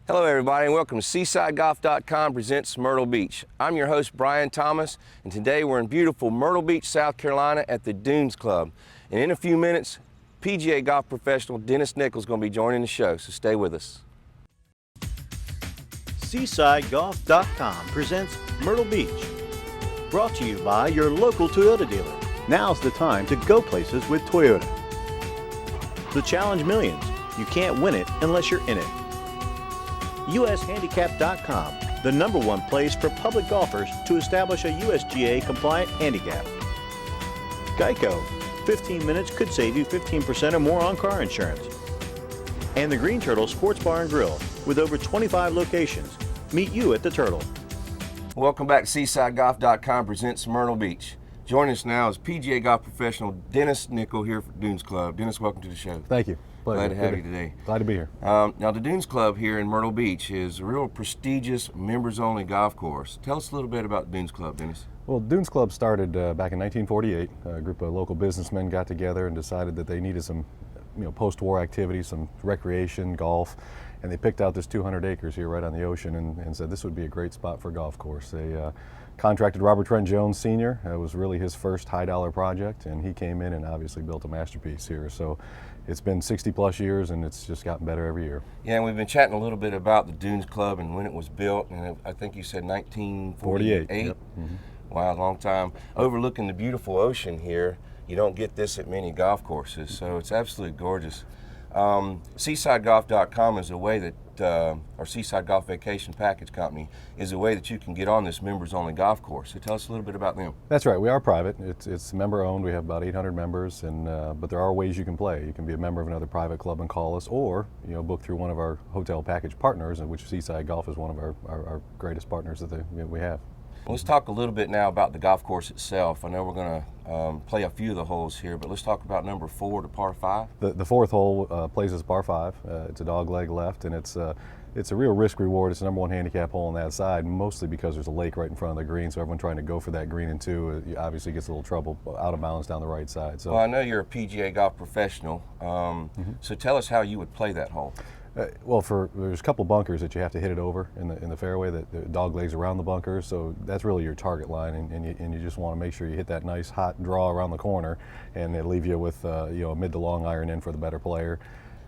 Hello everybody and welcome to SeasideGolf.com presents Myrtle Beach. I'm your host Brian Thomas and today we're in beautiful Myrtle Beach, South Carolina at the Dunes Club. And in a few minutes, PGA golf professional Dennis Nichols is going to be joining the show, so stay with us. SeasideGolf.com presents Myrtle Beach. Brought to you by your local Toyota dealer. Now's the time to go places with Toyota. The Challenge Millions. You can't win it unless you're in it. USHandicap.com, the #1 place for public golfers to establish a USGA compliant handicap. Geico, 15 minutes could save you 15% or more on car insurance. And the Green Turtle Sports Bar and Grill, with over 25 locations. Meet you at the Turtle. Welcome back to SeasideGolf.com presents Myrtle Beach. Joining us now is PGA golf professional Dennis Nichols here for Dunes Club. Dennis, welcome to the show. Thank you. Glad to have you today. Glad to be here. Now the Dunes Club here in Myrtle Beach is a real prestigious members-only golf course. Tell us a little bit about the Dunes Club, Dennis. Well, Dunes Club started back in 1948. A group of local businessmen got together and decided that they needed some, post-war activities, some recreation, golf, and they picked out this 200 acres here right on the ocean and said this would be a great spot for a golf course. They contracted Robert Trent Jones Sr. It was really his first high-dollar project, and he came in and obviously built a masterpiece here. So it's been 60 plus years and it's just gotten better every year. Yeah, and we've been chatting a little bit about the Dunes Club and when it was built, and I think you said 1948. Yep. Mm-hmm. Wow, long time. Overlooking the beautiful ocean here. You don't get this at many golf courses, so it's absolutely gorgeous. SeasideGolf.com is a way that, our Seaside Golf Vacation Package Company, is a way that you can get on this members-only golf course. So tell us a little bit about them. That's right. We are private. It's member-owned. We have about 800 members, and but there are ways you can play. You can be a member of another private club and call us, or book through one of our hotel package partners, which Seaside Golf is one of our greatest partners that we have. Well, let's talk a little bit now about the golf course itself. I know we're going to play a few of the holes here, but let's talk about number 4, the par 5. The fourth hole plays as par 5. It's a dog leg left, and it's a real risk reward. It's the #1 handicap hole on that side, mostly because there's a lake right in front of the green, so everyone trying to go for that green in 2 obviously gets a little trouble out of bounds down the right side. So, well, I know you're a PGA golf professional, so tell us how you would play that hole. Well, there's a couple bunkers that you have to hit it over in the fairway. That the dog legs around the bunkers, so that's really your target line, and you just want to make sure you hit that nice hot draw around the corner, and it'll leave you with a mid to long iron in for the better player.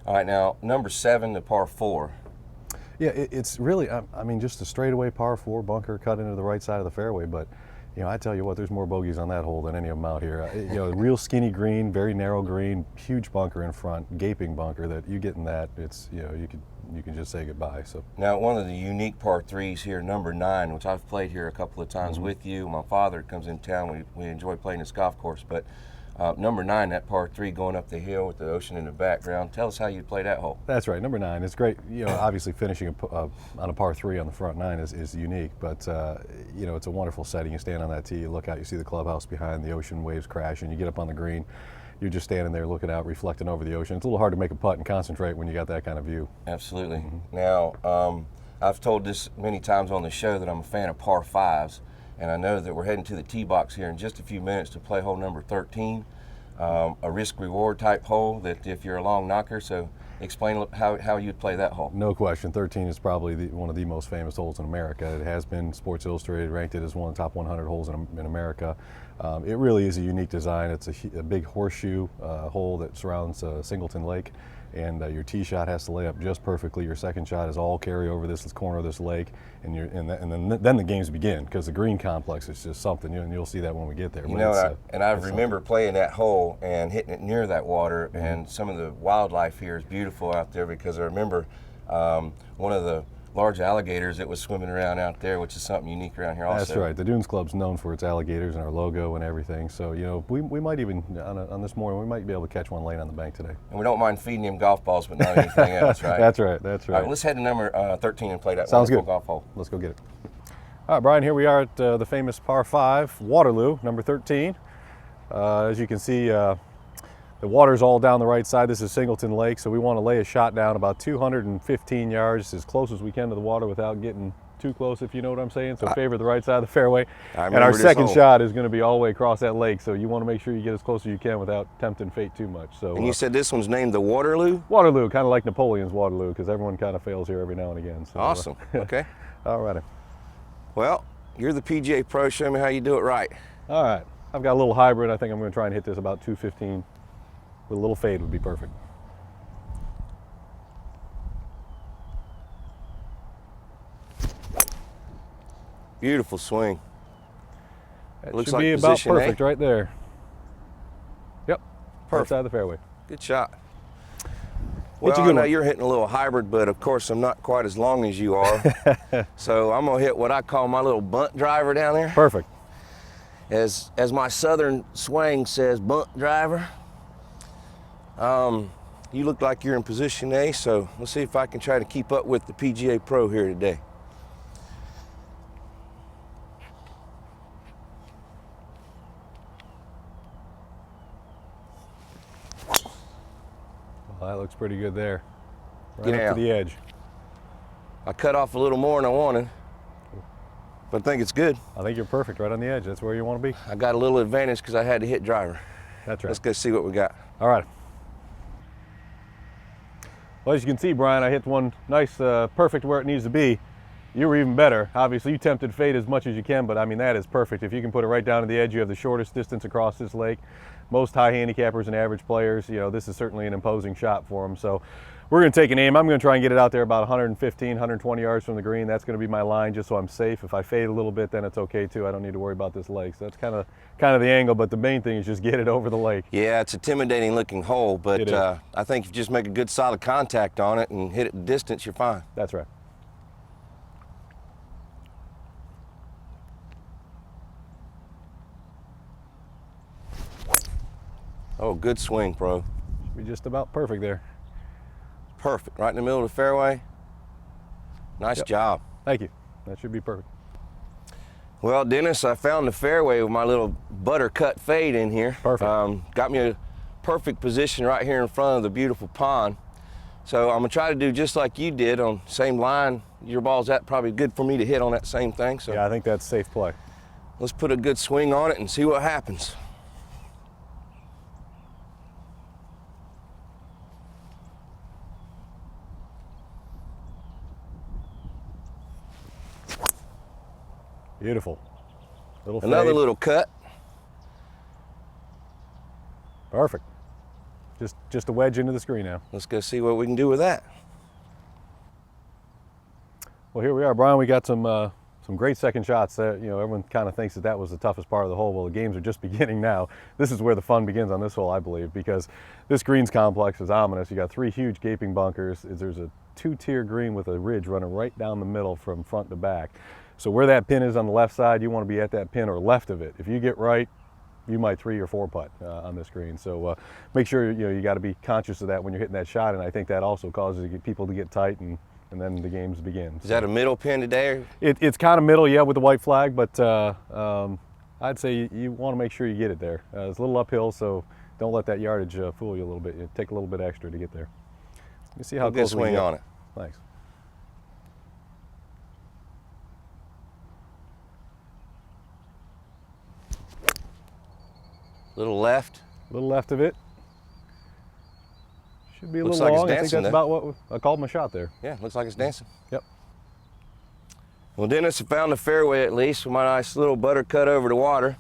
All right, now number 7, the par 4. Yeah, it's really just a straightaway par 4 bunker cut into the right side of the fairway, but. I tell you what, there's more bogeys on that hole than any of them out here. Real skinny green, very narrow green, huge bunker in front, gaping bunker that you get in that, it's, you can just say goodbye. So now one of the unique par 3s here, number 9, which I've played here a couple of times with you. My father comes in town, we enjoy playing this golf course, but number 9, that par 3 going up the hill with the ocean in the background. Tell us how you play that hole. That's right, number 9. It's great. Obviously finishing on a par 3 on the front 9 is unique, but it's a wonderful setting. You stand on that tee, you look out, you see the clubhouse behind, the ocean waves crashing. You get up on the green, you're just standing there looking out, reflecting over the ocean. It's a little hard to make a putt and concentrate when you got that kind of view. Absolutely. Mm-hmm. Now, I've told this many times on the show that I'm a fan of par 5s. And I know that we're heading to the tee box here in just a few minutes to play hole number 13, a risk-reward type hole that if you're a long knocker, so explain how you'd play that hole. No question, 13 is probably one of the most famous holes in America. It has been, Sports Illustrated ranked it as one of the top 100 holes in America. It really is a unique design. It's a big horseshoe hole that surrounds Singleton Lake. And your tee shot has to lay up just perfectly. Your second shot is all carry over this corner of this lake, and then the games begin, because the green complex is just something. And you'll see that when we get there. I remember playing that hole and hitting it near that water, and some of the wildlife here is beautiful out there, because I remember one of the large alligators that was swimming around out there, which is something unique around here also. That's right. The Dunes Club's known for its alligators and our logo and everything. So, we might even, on this morning, we might be able to catch one laying on the bank today. And we don't mind feeding him golf balls, but not anything else, right? That's right. All right, let's head to number 13 and play that Sounds wonderful good. golf hole. Let's go get it. All right, Brian, here we are at the famous par 5, Waterloo, number 13. As you can see, the water's all down the right side. This is Singleton Lake, so we want to lay a shot down about 215 yards, as close as we can to the water without getting too close, if you know what I'm saying. So favor the right side of the fairway. I And our remember this second hole. shot is going to be all the way across that lake. So you want to make sure you get as close as you can without tempting fate too much. So. And you said this one's named the Waterloo? Waterloo, kind of like Napoleon's Waterloo, because everyone kind of fails here every now and again. So, Awesome. Okay. All righty. Well, you're the PGA pro. Show me how you do it right. All right. I've got a little hybrid. I think I'm going to try and hit this about 215 with a little fade would be perfect. Beautiful swing. That Looks should like be about position A. perfect right there. Yep. Right Perfect. side of the fairway. Good shot. Hit Well, you I good know one. you're hitting a little hybrid, but of course I'm not quite as long as you are. So I'm gonna hit what I call my little bunt driver down there. Perfect. As my southern swing says, bunt driver. You look like you're in position A, so let's see if I can try to keep up with the PGA pro here today. Well, that looks pretty good there. Right Get up out. to the edge. I cut off a little more than I wanted, but I think it's good. I think you're perfect right on the edge. That's where you want to be. I got a little advantage because I had to hit driver. That's right. Let's go see what we got. All right. Well, as you can see, Brian, I hit one nice, perfect where it needs to be. You were even better. Obviously, you tempted fate as much as you can, but I mean, that is perfect. If you can put it right down to the edge, you have the shortest distance across this lake. Most high handicappers and average players, you know, this is certainly an imposing shot for them. So we're going to take an aim. I'm going to try and get it out there about 115, 120 yards from the green. That's going to be my line just so I'm safe. If I fade a little bit, then it's okay too. I don't need to worry about this lake. So that's kind of the angle, but the main thing is just get it over the lake. Yeah, it's an intimidating looking hole, It but is. I think if you just make a good solid contact on it and hit it distance, you're fine. That's right. Oh, good swing, pro. Should be just about perfect there. Perfect, right in the middle of the fairway. Nice Yep. job. Thank you. That should be perfect. Well, Dennis, I found the fairway with my little buttercut fade in here. Perfect. Got me a perfect position right here in front of the beautiful pond. So I'm gonna try to do just like you did on same line. Your ball's at probably good for me to hit on that same thing. So Yeah, I think that's safe play. let's put a good swing on it and see what happens. Beautiful. Little Another fade. little cut. Perfect. Just a wedge into the screen now. Let's go see what we can do with that. Well, here we are, Brian. We got some great second shots. You know, everyone kind of thinks that was the toughest part of the hole. Well, the games are just beginning now. This is where the fun begins on this hole, I believe, because this greens complex is ominous. You got three huge gaping bunkers. There's a two-tier green with a ridge running right down the middle from front to back. So where that pin is on the left side, you want to be at that pin or left of it. If you get right, you might 3 or 4 putt on this green. So make sure you got to be conscious of that when you're hitting that shot, and I think that also causes people to get tight, and then the games begin. Is that a middle pin today? It's kind of middle, yeah, with the white flag, but I'd say you want to make sure you get it there. It's a little uphill, so don't let that yardage fool you a little bit. It take a little bit extra to get there. You see how Good close we swing get. on it. Thanks. Little left. A little left of it. Should be a Looks little like it's long. I think dancing, that's though. about what I called my shot there. Yeah, looks like it's dancing. Yep. Well, Dennis, I found the fairway at least with my nice little butter cut over the water.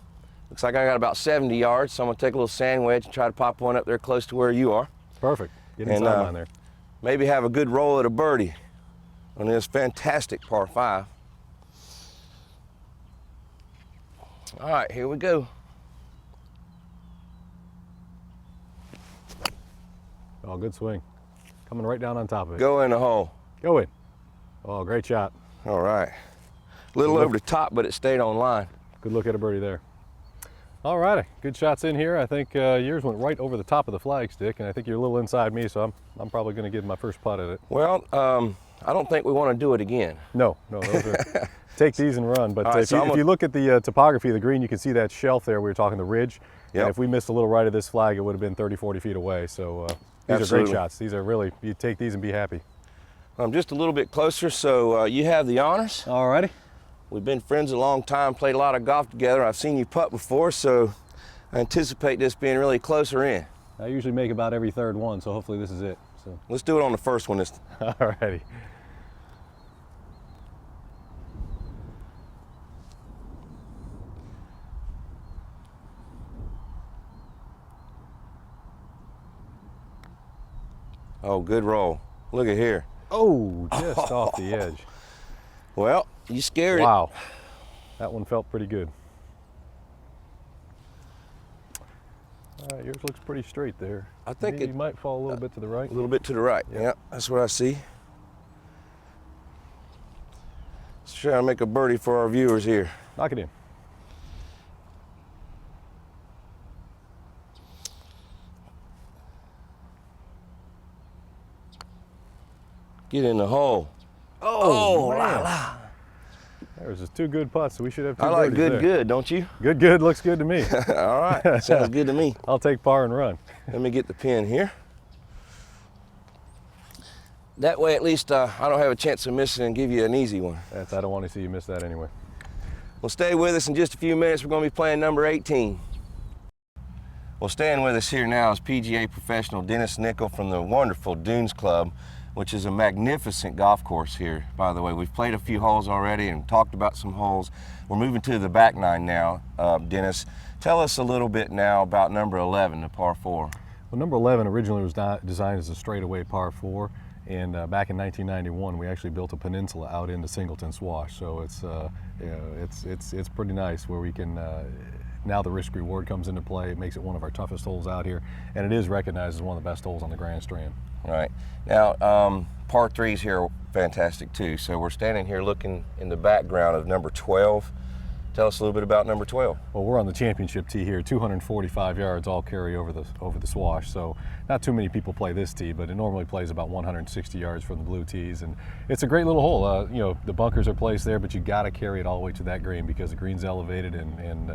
Looks like I got about 70 yards, so I'm gonna take a little sand wedge and try to pop one up there close to where you are. Perfect. Get And, inside mine there. Maybe have a good roll at a birdie on this fantastic par 5. All right, here we go. Oh, good swing. Coming right down on top of it. Go in the hole. Go in. Oh, great shot. All right. A little Good over the top, but it stayed on line. Good look at a birdie there. All righty, good shots in here. I think yours went right over the top of the flag stick, and I think you're a little inside me, so I'm probably going to give my first putt at it. Well, I don't think we want to do it again. No, those are, take these and run. But All right, so if you look at the topography of the green, you can see that shelf there. We were talking the ridge. Yep. And if we missed a little right of this flag, it would have been 30, 40 feet away. So these are Absolutely. great shots. These are really, you take these and be happy. I'm just a little bit closer, so you have the honors. Alrighty. We've been friends a long time, played a lot of golf together. I've seen you putt before, so I anticipate this being really closer in. I usually make about every third one, so hopefully this is it. So. Let's do it on the first one. Alrighty. Oh, good roll. Look at here. Oh, just off the edge. Well, you scared it. Wow. That one felt pretty good. All right, yours looks pretty straight there. I think Maybe it might fall a little bit to the right. A little bit to the right. Yep. Yeah, that's what I see. Let's try to make a birdie for our viewers here. Knock it in. Get in the hole. Oh, la, man. la. There's just two good putts, so we should have two I like birdies good, there. good, don't you? Good, good looks good to me. All right, sounds good to me. I'll take par and run. Let me get the pin here. That way, at least I don't have a chance of missing and give you an easy one. I don't want to see you miss that anyway. Well, stay with us in just a few minutes. We're going to be playing number 18. Well, staying with us here now is PGA professional Dennis Nickel from the wonderful Dunes Club, which is a magnificent golf course here, by the way. We've played a few holes already and talked about some holes. We're moving to the back nine now. Dennis, tell us a little bit now about number 11, the par 4. Well, number 11 originally was designed as a straightaway par 4, and back in 1991 we actually built a peninsula out into Singleton Swash. So it's it's pretty nice where we can. Now the risk reward comes into play. It makes it one of our toughest holes out here, and it is recognized as one of the best holes on the Grand Strand. Right. Now, par 3s here are fantastic too. So we're standing here looking in the background of number 12. Tell us a little bit about number 12. Well, we're on the championship tee here, 245 yards, all carry over the swash. So not too many people play this tee, but it normally plays about 160 yards from the blue tees, and it's a great little hole. You know, the bunkers are placed there, but you got to carry it all the way to that green because the green's elevated, and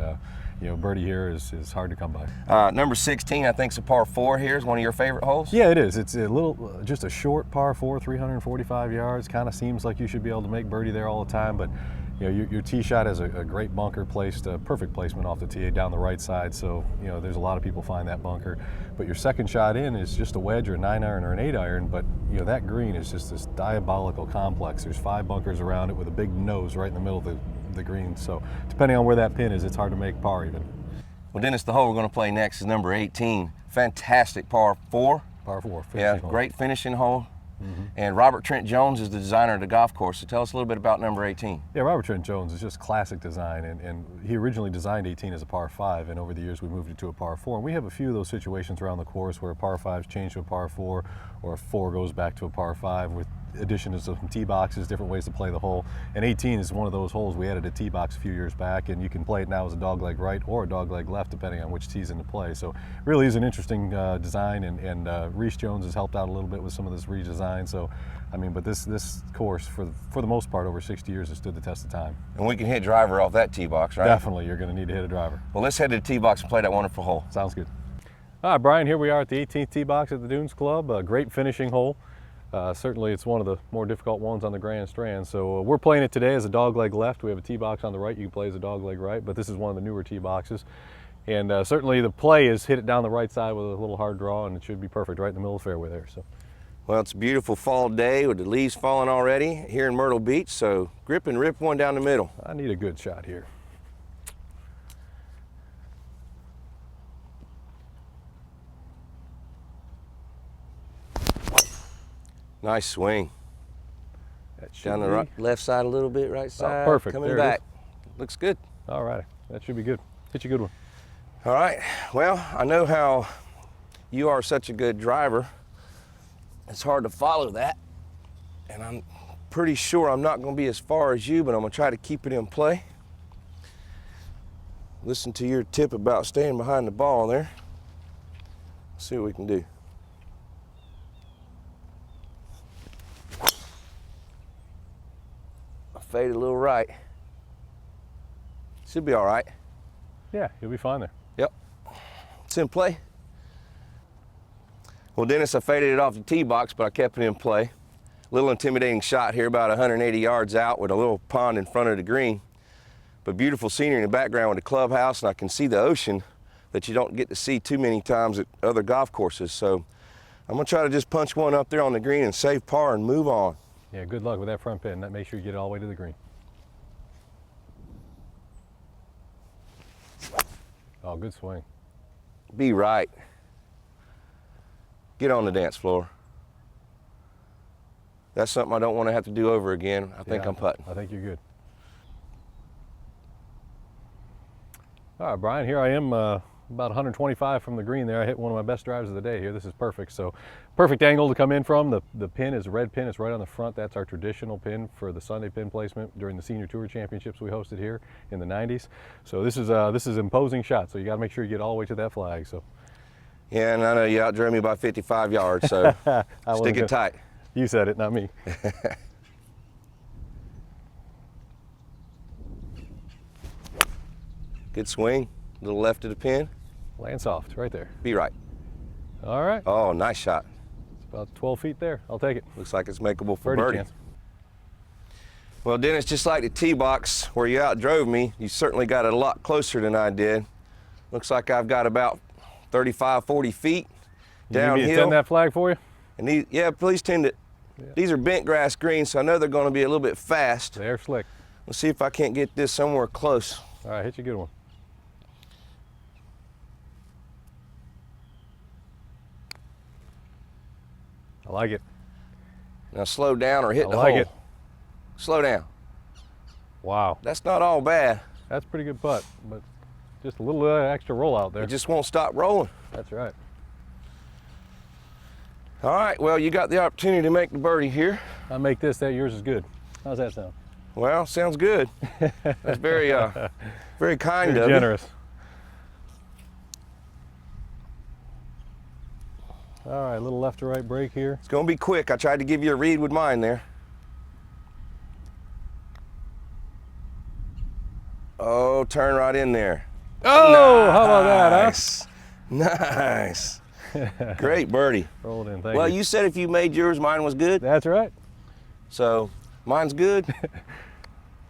you know, birdie here is hard to come by. Number 16, I think, is a par 4 here. Is one of your favorite holes? Yeah, it is. It's a little, just a short par 4, 345 yards. Kind of seems like you should be able to make birdie there all the time, but you know, your tee shot has a great bunker placed, perfect placement off the tee down the right side. So you know, there's a lot of people find that bunker. But your second shot in is just a wedge or a 9-iron or an 8-iron. But you know, that green is just this diabolical complex. There's 5 bunkers around it with a big nose right in the middle of the green. So depending on where that pin is, it's hard to make par even. Well, Dennis, the hole we're going to play next is number 18. Fantastic par 4. Par 4. Yeah, hole. great finishing hole. And Robert Trent Jones is the designer of the golf course. So tell us a little bit about number 18. Yeah, Robert Trent Jones is just classic design, and he originally designed 18 as a par 5, and over the years we moved it to a par 4. And we have a few of those situations around the course where a par 5's changed to a par 4, or a 4 goes back to a par 5 with addition of some tee boxes, different ways to play the hole. And 18 is one of those holes. We added a tee box a few years back, and you can play it now as a dogleg right or a dogleg left, depending on which tee's into play. So really is an interesting design, and Reese Jones has helped out a little bit with some of this redesign. So I mean, but this course, for the most part, over 60 years, has stood the test of time. And we can hit driver off that tee box, right? Definitely, you're going to need to hit a driver. Well, let's head to the tee box and play that wonderful hole. Sounds good. All right, Brian, here we are at the 18th tee box at the Dunes Club. A great finishing hole. Certainly, it's one of the more difficult ones on the Grand Strand. So we're playing it today as a dogleg left. We have a tee box on the right. You can play as a dogleg right, but this is one of the newer tee boxes. And certainly, the play is hit it down the right side with a little hard draw, and it should be perfect right in the middle of the fairway there. So. Well, it's a beautiful fall day with the leaves falling already here in Myrtle Beach, so grip and rip one down the middle. I need a good shot here. Nice swing. Down the right, left side a little bit, right side. Perfect. Coming there back. Looks good. All right, that should be good. Hit you a good one. All right, well, I know how you are such a good driver. It's hard to follow that, and I'm pretty sure I'm not going to be as far as you, but I'm going to try to keep it in play. Listen to your tip about staying behind the ball there. See what we can do. I faded a little right. Should be all right. Yeah, you'll be fine there. Yep. It's in play. Well, Dennis, I faded it off the tee box, but I kept it in play. Little intimidating shot here about 180 yards out with a little pond in front of the green. But beautiful scenery in the background with the clubhouse, and I can see the ocean that you don't get to see too many times at other golf courses. So I'm gonna try to just punch one up there on the green and save par and move on. Yeah, good luck with that front pin. Make sure you get it all the way to the green. Oh, good swing. Be right. Get on the dance floor. That's something I don't want to have to do over again. I think I'm putting. I think you're good. All right, Brian, here I am about 125 from the green there. I hit one of my best drives of the day here. This is perfect. So perfect angle to come in from. The pin is a red pin. It's right on the front. That's our traditional pin for the Sunday pin placement during the Senior Tour Championships we hosted here in the 90s. So this is imposing shot. So you got to make sure you get all the way to that flag. So yeah, and I know you outdrove me by 55 yards, so stick it tight. You said it, not me. Good swing, a little left of the pin. Land soft, right there. Be right. All right. Oh, nice shot. It's about 12 feet there. I'll take it. Looks like it's makeable for Birdie birdie. chance. Well, Dennis, just like the tee box where you outdrove me, you certainly got it a lot closer than I did. Looks like I've got about 35, 40 feet downhill. You need me to tend that flag for you? And these, yeah, please tend it. Yeah. These are bent grass greens, so I know they're going to be a little bit fast. They're slick. Let's see if I can't get this somewhere close. All right, hit you a good one. I like it. Now slow down or hit the like hole. It. Slow down. Wow. That's not all bad. That's a pretty good putt, but just a little extra roll out there. It just won't stop rolling. That's right. All right, well, you got the opportunity to make the birdie here. I'll make this, yours is good. How's that sound? Well, sounds good. That's very, very kind very of you. generous. All right, a little left to right break here. It's gonna be quick. I tried to give you a read with mine there. Oh, turn right in there. Oh, nice. How about that, huh? Nice. Great birdie. Rolled in, thank you. Well, you said if you made yours, mine was good. That's right. So, mine's good.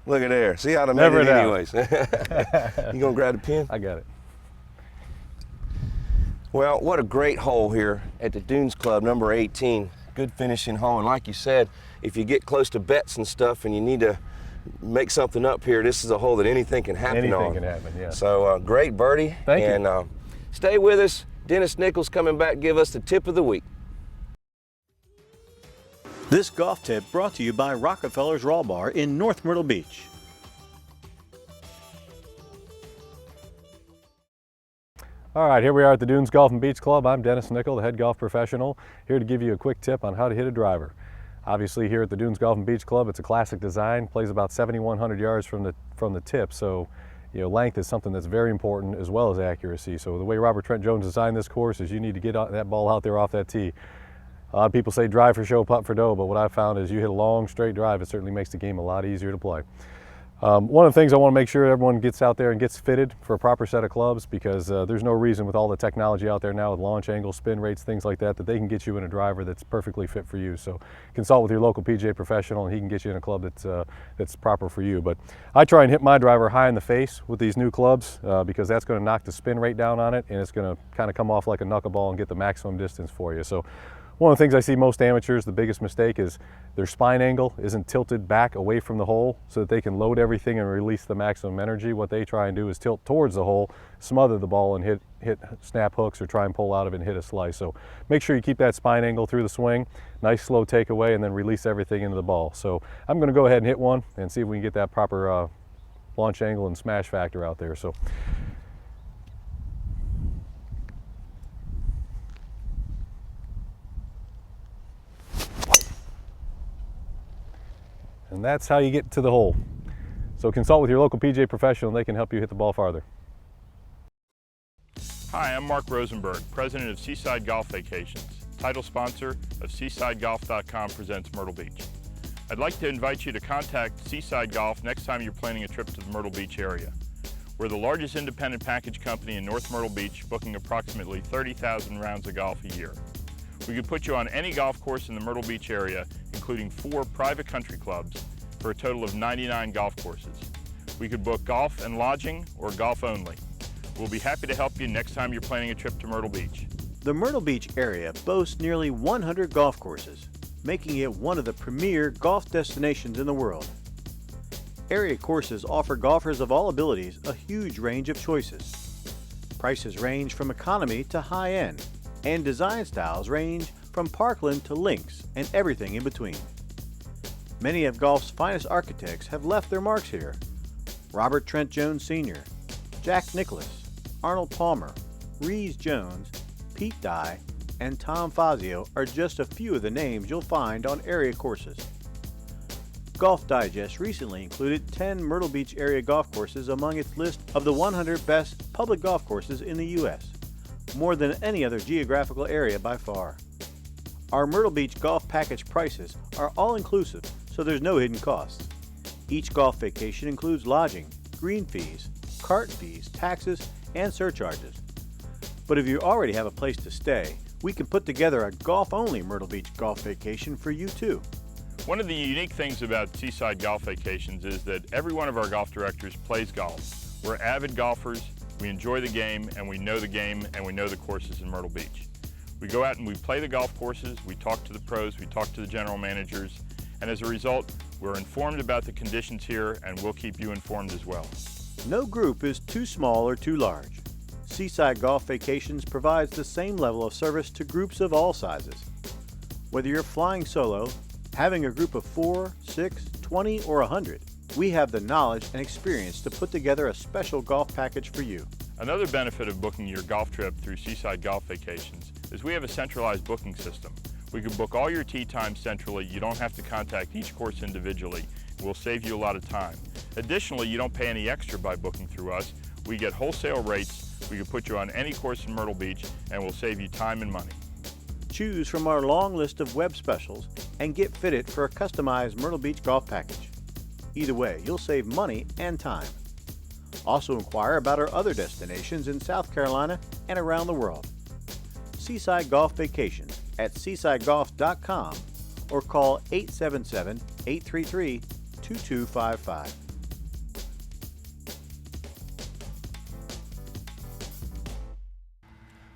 Look at there. See how I made it anyways. You gonna grab the pin? I got it. Well, what a great hole here at the Dunes Club, number 18. Good finishing hole, and like you said, if you get close to bets and stuff and you need to make something up here, this is a hole that anything can happen on. Anything can happen, yeah. So, great birdie. Thank you. And stay with us. Dennis Nichols coming back to give us the tip of the week. This golf tip brought to you by Rockefeller's Raw Bar in North Myrtle Beach. All right, here we are at the Dunes Golf and Beach Club. I'm Dennis Nichols, the head golf professional, here to give you a quick tip on how to hit a driver. Obviously, here at the Dunes Golf and Beach Club, it's a classic design, plays about 7,100 yards from the tip. So, you know, length is something that's very important as well as accuracy. So the way Robert Trent Jones designed this course is you need to get that ball out there off that tee. A lot of people say drive for show, putt for dough, but what I've found is you hit a long, straight drive, it certainly makes the game a lot easier to play. One of the things I want to make sure everyone gets out there and gets fitted for a proper set of clubs, because there's no reason with all the technology out there now with launch angles, spin rates, things like that, that they can get you in a driver that's perfectly fit for you. So consult with your local PGA professional and he can get you in a club that's proper for you. But I try and hit my driver high in the face with these new clubs because that's going to knock the spin rate down on it, and it's going to kind of come off like a knuckleball and get the maximum distance for you. So one of the things I see most amateurs, the biggest mistake is their spine angle isn't tilted back away from the hole so that they can load everything and release the maximum energy. What they try and do is tilt towards the hole, smother the ball and hit snap hooks or try and pull out of it and hit a slice. So make sure you keep that spine angle through the swing, nice slow takeaway, and then release everything into the ball. So I'm going to go ahead and hit one and see if we can get that proper launch angle and smash factor out there. So. And that's how you get to the hole. So consult with your local PGA professional and they can help you hit the ball farther. Hi, I'm Mark Rosenberg, president of Seaside Golf Vacations, title sponsor of SeasideGolf.com presents Myrtle Beach. I'd like to invite you to contact Seaside Golf next time you're planning a trip to the Myrtle Beach area. We're the largest independent package company in North Myrtle Beach, booking approximately 30,000 rounds of golf a year. We could put you on any golf course in the Myrtle Beach area, including including 4 private country clubs, for a total of 99 golf courses. We could book golf and lodging or golf only. We'll be happy to help you next time you're planning a trip to Myrtle Beach. The Myrtle Beach area boasts nearly 100 golf courses, making it one of the premier golf destinations in the world. Area courses offer golfers of all abilities a huge range of choices. Prices range from economy to high-end, and design styles range from parkland to links and everything in between. Many of golf's finest architects have left their marks here. Robert Trent Jones Sr., Jack Nicklaus, Arnold Palmer, Rees Jones, Pete Dye, and Tom Fazio are just a few of the names you'll find on area courses. Golf Digest recently included 10 Myrtle Beach area golf courses among its list of the 100 best public golf courses in the U.S., more than any other geographical area by far. Our Myrtle Beach golf package prices are all-inclusive, so there's no hidden costs. Each golf vacation includes lodging, green fees, cart fees, taxes, and surcharges. But if you already have a place to stay, we can put together a golf-only Myrtle Beach golf vacation for you too. One of the unique things about Seaside Golf Vacations is that every one of our golf directors plays golf. We're avid golfers, we enjoy the game, and we know the courses in Myrtle Beach. We go out and we play the golf courses, we talk to the pros, we talk to the general managers, and as a result, we're informed about the conditions here, and we'll keep you informed as well. No group is too small or too large. Seaside Golf Vacations provides the same level of service to groups of all sizes. Whether you're flying solo, having a group of 4, 6, 20, or 100, we have the knowledge and experience to put together a special golf package for you. Another benefit of booking your golf trip through Seaside Golf Vacations is we have a centralized booking system. We can book all your tee times centrally. You don't have to contact each course individually. We'll save you a lot of time. Additionally, you don't pay any extra by booking through us. We get wholesale rates. We can put you on any course in Myrtle Beach, and we'll save you time and money. Choose from our long list of web specials and get fitted for a customized Myrtle Beach golf package. Either way, you'll save money and time. Also inquire about our other destinations in South Carolina and around the world. Seaside Golf Vacations at seasidegolf.com or call 877-833-2255.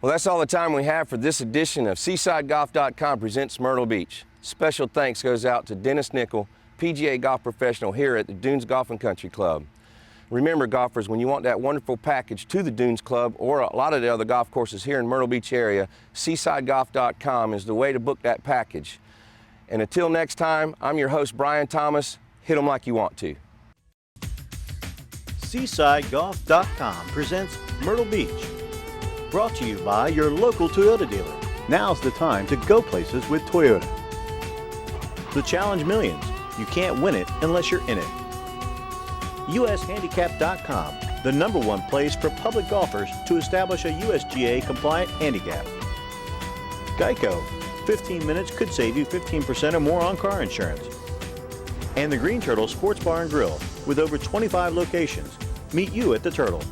Well, that's all the time we have for this edition of SeasideGolf.com presents Myrtle Beach. Special thanks goes out to Dennis Nickel, PGA golf professional here at the Dunes Golf and Country Club. Remember, golfers, when you want that wonderful package to the Dunes Club or a lot of the other golf courses here in Myrtle Beach area, SeasideGolf.com is the way to book that package. And until next time, I'm your host, Brian Thomas. Hit 'em like you want to. SeasideGolf.com presents Myrtle Beach. Brought to you by your local Toyota dealer. Now's the time to go places with Toyota. The challenge millions. You can't win it unless you're in it. USHandicap.com, the #1 place for public golfers to establish a USGA compliant handicap. Geico, 15 minutes could save you 15% or more on car insurance. And the Green Turtle Sports Bar and Grill, with over 25 locations. Meet you at the Turtle.